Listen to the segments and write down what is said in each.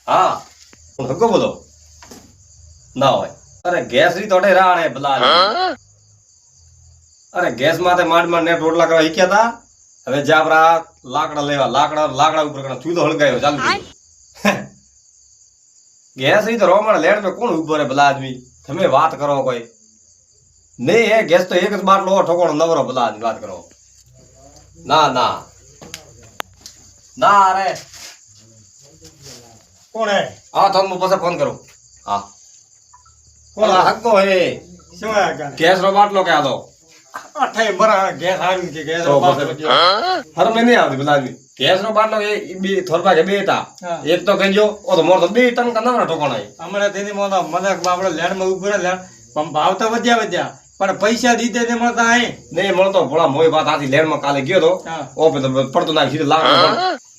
હા હું હકો બોલો ના હોય અરે ગેસ રી તોડે રાણે ભલા અરે ગેસ માં માંડ માંડ ને રોટલા કરવા શીખ્યા હતા હવે જે આપડા લાકડા લેવા લાકડા ઉપર ચૂલો હળગાયો ચાલુ ગેસ રી તો રોમણ લેડ पे કોણ ઉભો રે ભલા આદમી તમે વાત કરો કોઈ નહીં હે ગેસ તો એક જ બાટલો ઠોકોણો નવરો ભલા આદમી વાત કરો ના ના ના અરે કોણ હે હા તો હું પછી ફોન કરું હા કોણ હક્કો હે શું હે ગાને ગેસ રો બાટલો કે આલો અઠાઈ બરા ગેસ આવી કે ગેસ તો પછી હર મે નહીં આવતી ભલા આદમી ગેસ રો બાટલો એ બે થોરપા કે બે હતા એક તો કહેજો ઓ તો મોર તો બે ટન કા નવરા ઠોકોણા હમણાં તેની મોનો મને આપણે લેન્ડ માં ઉભો રહે લેન્ડ પણ ભાવ તો વધ્યા પણ પૈસા દીધે તે મળતા હે નહીં મળતો ભોળા મોય વાત આથી લેન્ડ માં કાલે ગયો તો ઓ પે તો પડતો નાખી સીધો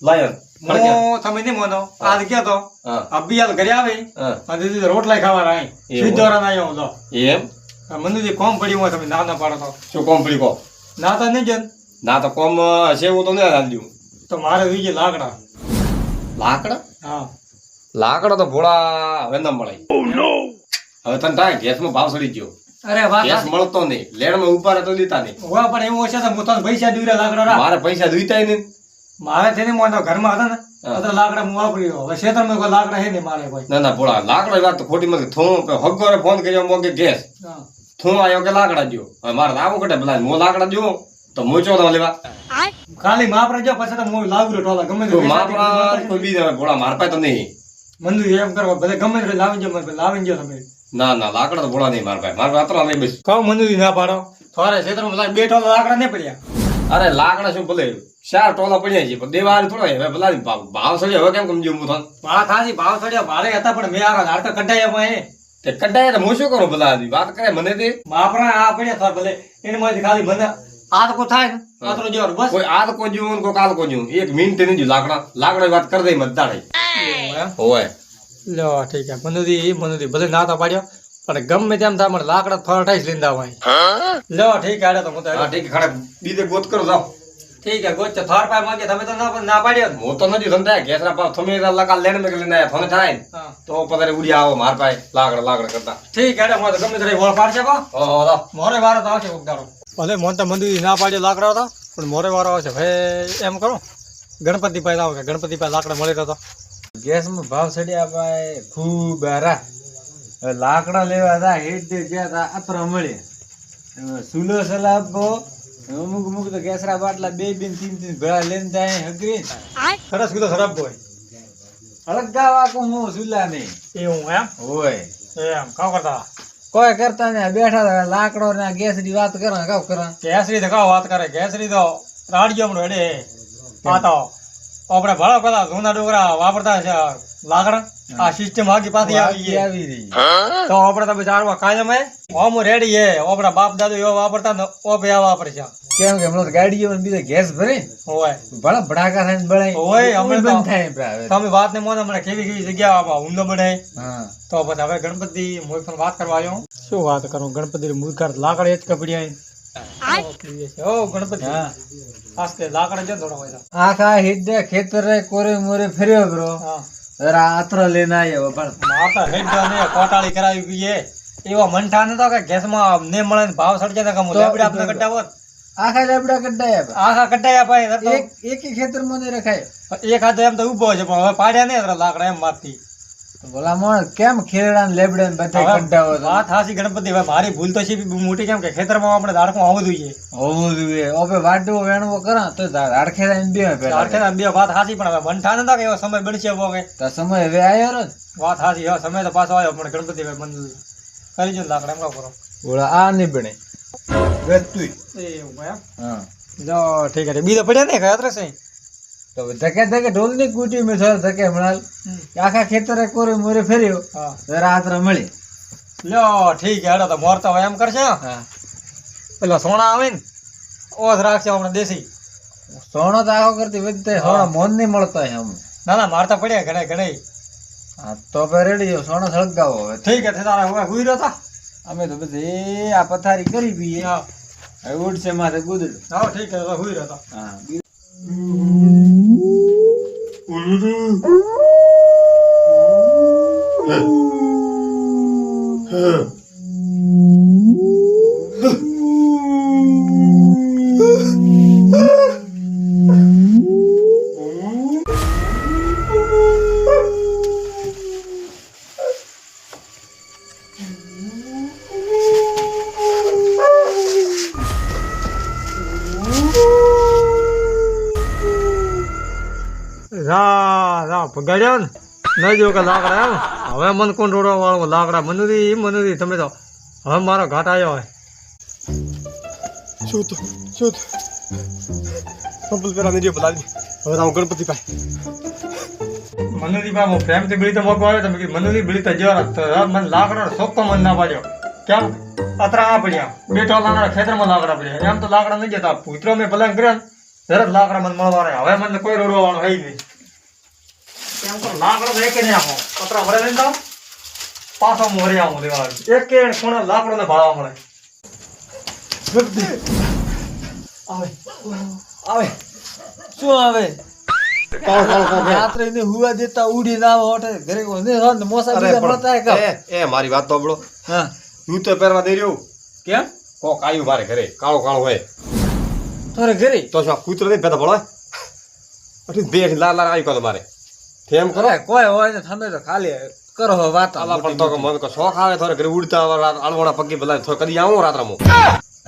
લાયન હું તમે નહીં મોનો આજ ગયો તો અબિયાલ ઘરે આવે અને દીદી રોટલા ખાવા રાય સીધો રા આવ્યો તો એમ મનુજી કોમ પડ્યું હોય તમે ના ના પાડો તો શું કોમ પડી કો ના તો નહીં જન ના તો કોમ સેવું તો નહીં હાલ્યું તો મારે વીજે લાકડા લાકડા હા લાકડા તો ભોળા હવે ન મળે હવે તને થાય ગેસ માં ભાવ સડી ગયો અરે વાત ગેસ મળતો નહીં લેણ માં ઉપાડે તો દીતા નહીં હોવા પણ એવું હશે તો હું તો પૈસા દીવરે લાકડા રા મારે પૈસા જોઈતા નહીં મારે તેને મોનો ઘરમાં હતા ને તો લાકડા હું વાપરી હવે ક્ષેત્રમાં કોઈ લાકડા હે નહીં મારે કોઈ ના ના ભોળા લાકડા વાત તો ખોટી મત થું હગોરે ફોન કર્યો મોકે ગેસ થું આવ્યો કે લાકડા જો હવે મારે આવું કટે ભલા મો લાકડા જો તો મોચો તો લેવા ખાલી માપરે જો પછી તો હું લાવરો ટોલા ગમે તે માપરા કોઈ બીજા ભોળા માર પાસે તો નહીં મંદુ એમ કરો ભલે ગમે તે લાવી જો મને લાવીને જો તમે ના ના લાકડા તો ભોળા નહીં માર પાસે માર પાસે અતરા નહીં બસ કહું મંદુ ના પાડો થોડા ક્ષેત્રમાં બે ટોલા લાકડા નહીં પડ્યા અરે લાકડા શું ભલે 4 ટોલા પડ્યા છે પણ દેવાર થોડા હવે ભલા ભાવ સડ્યો હવે કેમ સમજ્યો હું તો વાત હાજી ભાવ સડ્યા મારે હતા પણ મેં આ નાટક કઢાયા એ તે કડાય તો હું શું કરું ભલા વાત કરે મને તે માપરા આ પડ્યા થોડા ભલે એનમાંથી ખાલી મને આ તો કોઈ થાય ને આતરો જો બસ કોઈ આ કોઈ જીવન કોઈ કાલ કોઈ જીવન એક મિનિટ નહીં લાકડા વાત કરી દઈ મતદાડે હોય લો ઠીક છે મનુદી ભલે ના તો પાડ્યો પણ ગમે તેમ થાય મને લાકડા થોડા ઠાઈસ લીંદા હોય લો ઠીક છે તો હું તો હા ઠીક ખડે બીજે ગોત કરો જાઓ ઠીક છે ગોચ થોર પાય માંગે તમે તો ના પાડ્યો હું તો નથી ધંધા ગેસરા પાવ તમે લકા લેણ મે લઈને આયા થોને થાય તો પધારે ઉડી આવો માર પાસે લાકડા કરતા ઠીક છે હું તો ગમે તે વળ પાડશે કો ઓહો મોરે વારો તો આવશે ઉગદારો ભલે મોન તો મંદુજી ના પાડ્યો લાકડા તો પણ મોરે વારો આવશે ભાઈ એમ કરો ગણપતિ પાસે આવો કે ગણપતિ પાસે લાકડા મળી તો ગેસ માં ભાવ ચડ્યા ભાઈ ખૂબ હારા લાકડા લેવા હતા હેડ ગયા હતા આપરા મળે સુલો સલાબો અમુક તો ગેસરા બાટલા 2 3 ભેળા લઈને જાય હગરી સરસ કીધો ખરાબ હોય હળગાવા કો હું સુલા નહીં એવું એમ હોય એમ કાવ કરતા કોઈ કરતા ને બેઠા હતા લાકડો ને ગેસ ની વાત કરે કાવ કરે કેસરી તો કાવ વાત કરે કેસરી તો રાડિયો મનો હેડે આ તો આપણે ભળો પેલા જૂના ડોકરા વાપરતા છે લાકડા આ સિસ્ટમ આગી પાછી આવી રહી તો આપણે તમે ચારવા કાયમ હે ઓમ રેડી હે આપણા બાપ દાદુ એવા વાપરતા ને ઓ ભયા વાપરે છે કેમ કે હમણાં ગાડીઓ બીજા ગેસ ભરે હોય ભલા ભડાકા થાય બળાય હોય હમણાં બંધ થાય તમે વાત ને મોને મને કેવી જગ્યા ઊંડો બને હા તો પછી હવે ગણપતિ મોય પણ વાત કરવા આવ્યો શું વાત કરું ગણપતિ મુરકાર લાકડા જ કપડિયા ઓ ગણપતિ હા આસ્તે લાકડા જ થોડા હોય આખા હેડ ખેતર કોરે મોરે ફર્યો બ્રો હા જરા આત્ર લઈને આવ્યો પણ માતા હેડ ને કોટાળી કરાવી ગઈ એવા મનઠા નતો કે ગેસમાં ને મળે ને ભાવ સડજે તો કમો લેબડા આપને કટાવત આખા લેબડા કઢાયા આખા કટાયા ભાઈ એક ખેતરમાં નહીં રખાય એક હાથે એમ તો ઉભો છે પણ હવે પાડ્યા નહીં લાકડા એમ મારથી બોલા મોણ કેમ ખેરડા ને લેબડા ને બધા કઢાવો વાત હાસી ગણપતિ ભાઈ મારી ભૂલ તો છે મોટી કેમ કે ખેતરમાં આપણે દાડકું આવવું જોઈએ હોવું જોઈએ ઓપે વાડવો વેણવો કરા તો દાડખેડા ને બે પેલા દાડખેડા બે વાત હાસી પણ હવે મનઠા નતા કે એવો સમય બનશે હવે તો સમય હવે આયો રે વાત હાસી હવે સમય તો પાછો આવ્યો પણ ગણપતિ ભાઈ મંજૂર કરી જો લાકડા એમ કરો બોલા આ નહીં બને વેતુઈ એવું એમ હા જો ઠીક છે બીજો પડ્યા ને ખયાત્ર છે તો ધકે ધકે ઢોલ ની કુટી મે થર ધકે મણાલ આખા ખેતરે કોરે મોરે ફેર્યો હા જરા આત્ર મળી લ્યો ઠીક છે હેડો તો મોર તો એમ કરશે હા પેલા સોના આવે ને ઓસ રાખશે હમણાં દેશી સોનો તો આખો કરતી વધતે સોનો મોન નહીં મળતો હે હમ ના ના મારતા પડ્યા ઘણા ઘણા હા તો પે રેડી સોનો સળગાવો હવે ઠીક છે તારા હવે હુઈ રહ્યો તા અમે તો બધી આ પથારી કરી પીએ હા હવે ઉડશે માથે ગુદડું હા ઠીક છે હુઈ રહ્યો તા હા જા પગાડ્યા ને નહીં જો કે લાકડા એમ હવે મન કોણ રોડવા વાળો લાકડા મનુરી તમે તો હવે મારો ઘાટ આવ્યો હોય શું કંપલ પેલા નહીં બલાદમી હવે તો હું ગણપતિ ભાઈ મનુરી બા હું પ્રેમથી બીડી તો મોકો આવ્યો તમે મનુરી બીડી તો જો મને લાકડા સોખો મન ના પાડ્યો કેમ અતરા આ પડ્યા બેટો લાકડા ખેતરમાં લાકડા પડ્યા એમ તો લાકડા નહીં જતા પુત્રો મેં ભલાંગ કર્યા ને તરત લાકડા મને મળવા રહ્યા હવે મને કોઈ રોડવા વાળો હોય નહીં એમ તો લાકડા તો એક નહીં આપો અતરા ભરે લઈને જાઓ પાછો મોરી આવું લેવા એક ખૂણે લાકડો ને ભાળવા મળે આવે શું આવે રાત્રે ને હુવા દેતા ઉડી ના હોટે ઘરે ને મોસા બીજા મળતા હે કા એ મારી વાત તો બળો હા હું તો પહેરવા દઈ રહ્યો કેમ કોક આવ્યું મારે ઘરે કાળો કાળો હોય તારે ઘરે તો શું કૂતરો નહીં પેદા પડો બે લાલ આવી કહો મારે કેમ કરો કોઈ હોય ને તમે તો ખાલી કરો હવે વાત આલા પણ તો મને કો શોખ આવે થોડે ઘરે ઉડતા આળવાના પગી ભલા થોડે કદી આવું રાત્રમાં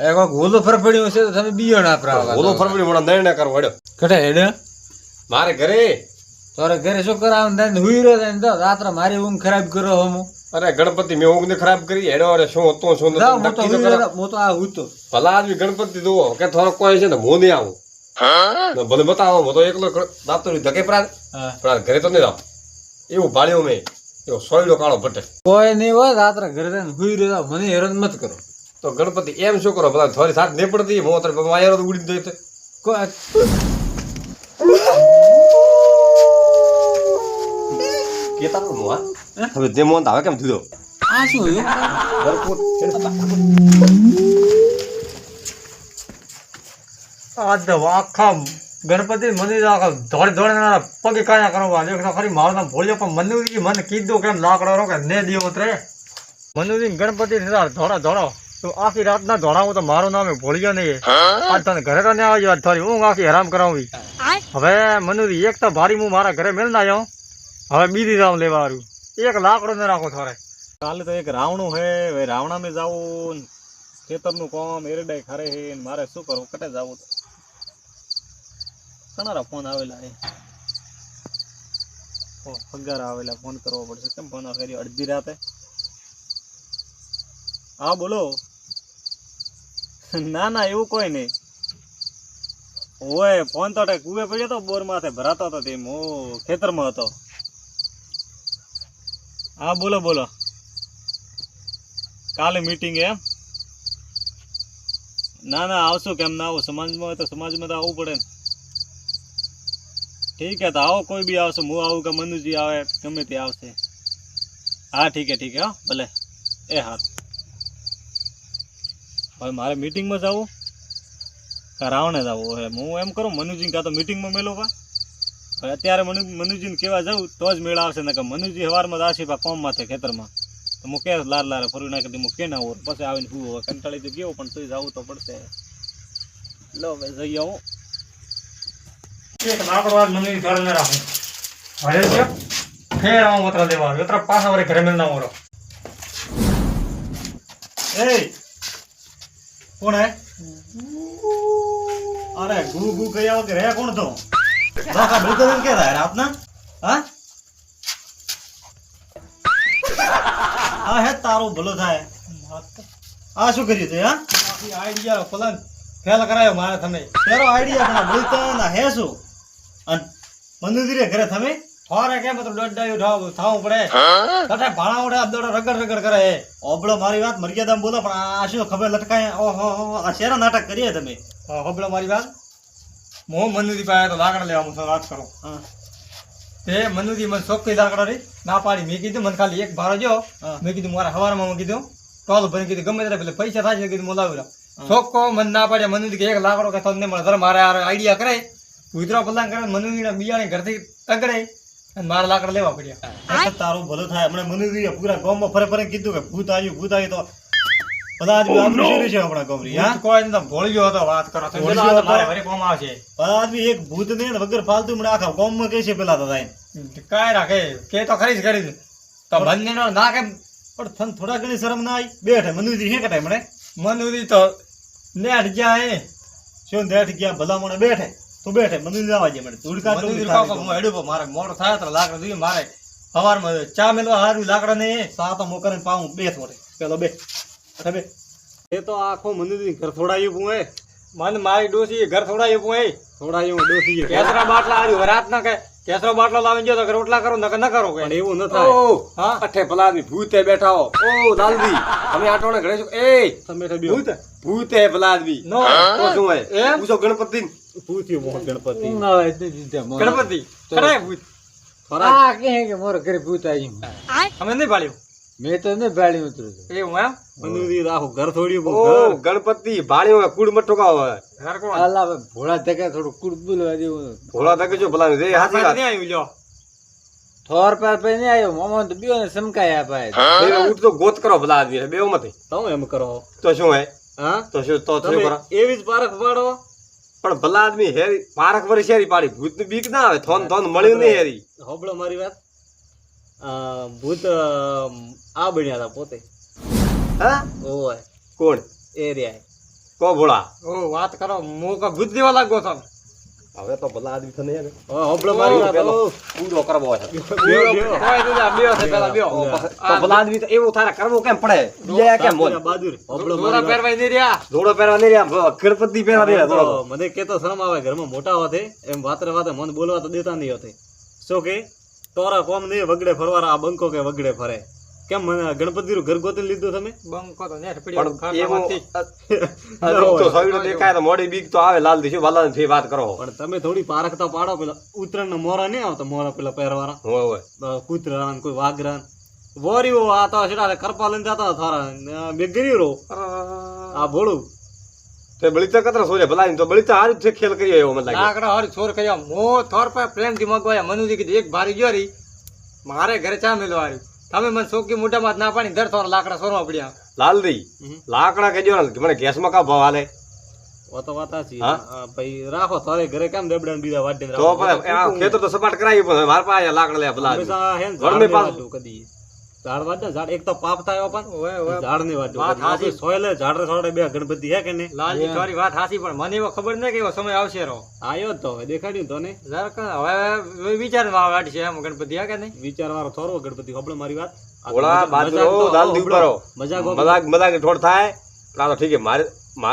એ કોક હોલો ફરફડ્યું છે તો તમે બીયો ના પ્રાવા ઓલો ફરવડી મને નિર્ણય કરવો હેડ્યો કટે હેડે મારે ઘરે તારે ઘરે શું કરાવ ને હુઈ રહ્યો ને તો રાત્રે મારી ઊંઘ ખરાબ કરો હમું અરે ગણપતિ મેં ઊંઘ ને ખરાબ કરી હેડો અરે શું હતો શું જાઓ નતું હું તો નક્કી તો હુઈ કરો. રહ્યો, હું તો આ હુતો ભલા આદમી ગણપતિ જુઓ કે થોડો કોઈ છે ને હું નહીં આવું ને ભલે બતાવો હું તો એકલો દાતો ધકે પ્રાણ હા. પણ ઘરે તો નહીં જાવ એવું ભાળ્યો મેં એવો સોયડો કાળો ભટ્ટે કોઈ નહીં હોય રાત્રે ઘરે જઈને હુઈ રહ્યો મને હેરાન મત કરો તો ગણપતિ એમ શું કરો બધા થોડી સાથ નહીં પડતી હું અત્યારે વાયરો તો ઉડી દઈ કોઈ કેતા હું હા હવે જે મોન આવે કેમ થયો આ શું હોય આજ તો આખા ગણપતિ મંદિર આખા દોડ પગે કાયા કરવા દેખો ખરી મારું નામ ભોળ્યો પણ મનુજી મને કીધું કેમ લાકડો રો કે ને દિયો રે મનુજી ગણપતિ ધોડો તો આખી રાતના ધોડાવું તો મારું નામ ભોળ્યો નહીં આજ તને ઘરે તો નહીં આવજો આજ થોડી ઊંઘ આખી હરામ કરાવી હવે મનુજી એક તો ભારી હું મારા ઘરે મેળ ના આવ્યો હવે બીજી જાઉં લેવા આવ્યું એક લાકડો ને રાખો થોડે કાલે તો એક રાવણું હે હવે રાવણામાં જાવું ખેતરનું કામ એરડાઈ ખરે હે ને મારે શું કરવું કટે જાવું ઘણા ફોન આવેલા હે પગાર આવેલા ફોન કરવો પડશે કેમ ફોન કરી અડધી રાતે હા બોલો ના ના એવું કોઈ નહીં ઓય ફોન તો કુવે પડ્યો તો બોર માથે ભરાતો હતો તેમ હું ખેતરમાં હતો હા બોલો બોલો કાલે મીટિંગ એમ ના ના આવશું કેમ ના આવું સમાજમાં હોય તો સમાજમાં તો આવવું પડે ને ઠીક હે તો આવો કોઈ બી આવશે હું આવું કે મનુજી આવે ગમે તે આવશે હા ઠીક હે હા ભલે એ હા હવે મારે મીટિંગમાં જવું કે રાવણે જવું હવે હું એમ કરું મનુજી કાં તો મીટિંગમાં મેલો કા હવે અત્યારે મનુજીને કહેવા જાઉં તો જ મેળ આવશે ને કે મનુજી સવારમાં આવશે પા કોમ માથે ખેતરમાં તો હું કે લારે ફરી નાખી હું કે ના આવું પછી આવીને હું હવે કંટાળી તો ગયો પણ તું જવું તો પડશે લો હવે જઈ આવું એક લાકડો આજ મંદિર ઘરે ને રાખું હવે છે ફેર આવું ઉતરા લેવા ઉતરા પાછા વળી ઘરે મેળ ના ઓરો એ કોણ હે અરે ગુ ગુ કર્યા વગર હે કોણ તો બાકા બલતો કે રાતના હા હા હે તારું ભલો થાય આ શું કર્યું તે હા આઈડિયા પ્લાન ફેલ કરાયો મારે તમે તારો આઈડિયા પણ બોલતા ના હે શું અન મંદિરે ઘરે તમે થોરે કેમ તો દોડ ડાયું થાવું પડે તટે ભાણા ઉડે દોડ રગડ કરે હે ઓબળો મારી વાત મર્યાદામાં બોલો પણ આ શું ખબર લટકાય ઓહો આ શેરો નાટક કરીએ તમે હોબળો મારી વાત હું મનુજી પાસે તો લાકડા લેવા હું વાત કરું હા તે મનુજી મને ચોખ્ખી લાકડા રી ના પાડી મેં કીધું મને ખાલી એક ભારો જો હા. મેં કીધું મારા હવારમાં મેં કીધું ટોલ ભરી કીધું ગમે ત્યારે પેલે પૈસા થાય છે કીધું હું લાવી લઉં ચોખ્ખો મને ના પાડે મનુજી કે એક લાકડો કે તમને મળે મારે આઈડિયા કરે ઉતરા પલાંગ કરે મનુજીના બિયાણી ઘરથી તગડે અને મારા લાકડા લેવા પડ્યા તારું ભલું થાય હમણાં મનુજી પૂરા ગામમાં ફરે ફરે કીધું કે ભૂત આવ્યું તો બધા આદમી આબરૂ શેરી છે આપણા ગામની હા કોઈ નતો ભોળ્યો હતો વાત કરો તો ભોળ્યો પેલો આ તો હતો. મારે વળી કોમ આવશે બધા આદમી એક ભૂત ને વગર ફાલતુ મને આખા ગામમાં કહે છે પેલા તો થાય કાંઈ રાખે કે તો ખરી જ કરી તો બંને નો ના કેમ પણ તને થોડા ઘણી શરમ ના આવી બેઠે મનુજી હે કટાય મને મનુજી તો નેટ ગયા હે શું દેઠ ગયા ભલા મને બેઠે તું બેઠે મંદિર જવા દે મને ધૂળકા તો મંદિર કાકા હું હેડ્યો પણ મારે મોડો થાય તો લાકડા જોઈએ મારે સવારમાં ચા મેલવા હારું લાકડા ને સા તો મોકરે પાઉં બે થોડે પેલો બે અરે બે એ તો આખો મંદિર ઘર થોડાયું હું એ મને મારી ડોસી ઘર થોડાયું હું એ થોડાયું ડોસી કેસરા બાટલા હાર્યું રાત ના કે કેસરો બાટલો લાવીને જો તો રોટલા કરો નકર ન કરો કે પણ એવું ન થાય ઓ હા અઠે ભલા આદમી ભૂતે બેઠા હો ઓ લાલજી તમે આટોને ઘરે છો એ તમે તો બેહો. ભૂતે ભલા આદમી નો તો શું હોય એમ? પૂછો ગણપતિ પૂછ્યું મોહન ગણપતિ ઊંઘ આવે એટલે જીતે મોર. ગણપતિ ખરે ભૂત આ કહે કે મોર ઘરે ભૂત આવી અમે નહીં ભાળ્યું મેં તો નહીં ભાળી ઉતર્યું હતું. એવું એમ મંદિર આખું ઘર થોડ્યું ઓ ઘર ગણપતિ ભાળ્યો કુડ મઠો કા હોય ઘર કોણ આલા હવે ભોળા ધકે થોડું કુડ બોલવા દેવું ભોળા તકે જો ભલા રે હાથી વાત નહીં આવ્યું લ્યો થોર પર પે નહીં આવ્યો મોમો તો બીઓ ને સમકાયા ભાઈ એ ઉઠ તો ગોત કરો ભલા આદમી બેવ મથી તમે એમ કરો તો શું હે હા તો શું તો શું તમે કરો એવી જ પારખ પાડો પણ ભલા આદમી હેરી પારખ વરી શેરી પાડી ભૂત ની બીક ના આવે થોન થોન મળ્યું નહીં હેરી હોબળો મારી વાત ભૂત આ બન્યા હતા પોતે હા ઓય કોણ એ રહ્યા કો ભોળા ઓ વાત કરો હું કા ભૂત દેવા લાગો છો હવે તો ભલા આદમી થને યાર હોબળો મારી વાત પેલો ઓ, પૂરો કરવો છે બેહો, બેહો. કોઈ દીધા બેહો છે પેલા બેહો તો ભલા આદમી તો એવું તારે કરવું કેમ પડે બીજા કેમ બોલ બહાદુર હોબળો દોરા મારી વાત. પહેરવાય નહીં રહ્યા જોડો પહેરવા નહીં રહ્યા ગણપતિ પહેરવા નહીં રહ્યા તો મને કેતો શરમ આવે ઘરમાં મોટા હોતે એમ વાતરે વાતે મન બોલવા તો દેતા નહીં હોતે શું કે તોરા કોમ નહીં વગડે ફરવાના આ બંકો કે વગડે ફરે કેમ મને ગણપતિનું ઘર ગોતી લીધું તમે બંકો તો નેટ પડ્યો પણ ખાટલામાંથી. એવું તો સવીડો દેખાય તો મોડી બીક તો આવે લાલ દીશું ભલા થી વાત કરો પણ તમે થોડી પારખતા પાડો પેલા ઉત્તરાયણ મોરા નહીં આવતા મોરા પેલા પહેરવાના હોય હોય કૂતરા ને કોઈ વાઘરા ને. વોરીઓ આ તો સેટા કરપા લઈને જતા થોરા બે ગરીરો આ ભોળું તે બળીતા કતરા સોરે ભલા તો બળીતા હારી જ છે ખેલ કરીએ એવો મને લાગે લાકડા હારી છોર કર્યા મો થોર પર પ્રેમથી મગવાયા મનુજી કીધું એક ભારી ગયો રી મારે ઘરે ચા મેલવા આવ્યું તમે મને સોકી મોઢામાં ના પાણી દર થોર લાકડા સોરવા પડ્યા લાલદી લાકડા કેજો ને મને ગેસમાં કા ભાવ હાલે ઓ તો વાત સાચી ભાઈ રાખો તારે ઘરે કેમ દેબડા ને બીજા વાડીને તો પણ આ ખેતર તો સપાટ કરાવી પણ મારા પાસે લાકડા લે ભલા હંમેશા હે ને વળમે ઝાડને પાછું. વાઢું કદી ઝાડ વાઢે ને ઝાડ એક તો પાપ થાય પણ ઓય ઓય ઝાડ ને વાઢું વાત કદી. આપણે સાચી. સોયલે ઝાડ થોડે બે ગણપતિ હે કે નહીં લાલજી તારી વાત સાચી પણ મને એવો ખબર નહીં કે એવો સમય આવશે રો આયો જ તો હવે દેખાડ્યું તો ને હવે વિચારમાં વાટ છે એમ ગણપતિ હા કે નહીં વિચાર વાળો થોરો ગણપતિ હોબળો મારી વાત આ તો ઓળા મજાક બાજુ તો લાલદી હોબળો. ઉપાડો મજાક મજાક મજાક ઠોડ થાય પણ આ તો ઠીક છે મારે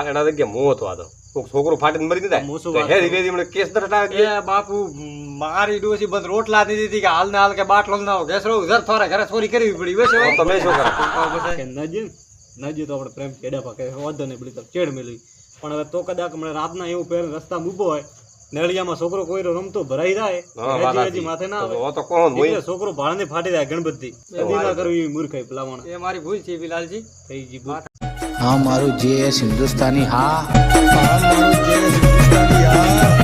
એના જગ્યા મોં હતો આ તો કોક છોકરો ફાટીને મરી દીધા મોં શું તો વાત હેરી વેરી મને કેસ દર હટાવે એ બાપુ મારી ડોસી બસ રોટલા દીધી હતી કે હાલ ને હાલ કે બાટલો ના ગેસરો ઉધર થોરે ઘરે ચોરી કરવી પડી વેસે તો તમે શું કરો કે નજી તો આપણે પ્રેમ કેડા પાકે વાંધો નહીં પડી તો ચેડ મેળવી પણ હવે તો કદાચ મને રાતના એવું પહેર રસ્તામાં ઊભો હોય નળિયામાં છોકરો કોઈરો રમતો ભરાઈ જાય હા, વાત હજી સાચી. માથે ના આવે તો તો કોણ હોય એટલે છોકરો ભાળને ફાટી જાય ગણપતિ કદી ના કરવી એવી મૂર્ખાઈ ભલામણ એ મારી ભૂલ છે બિલાલજી થઈ જી ભૂત. હા મારું જેએસ હિન્દુસ્તાની હા મારું જે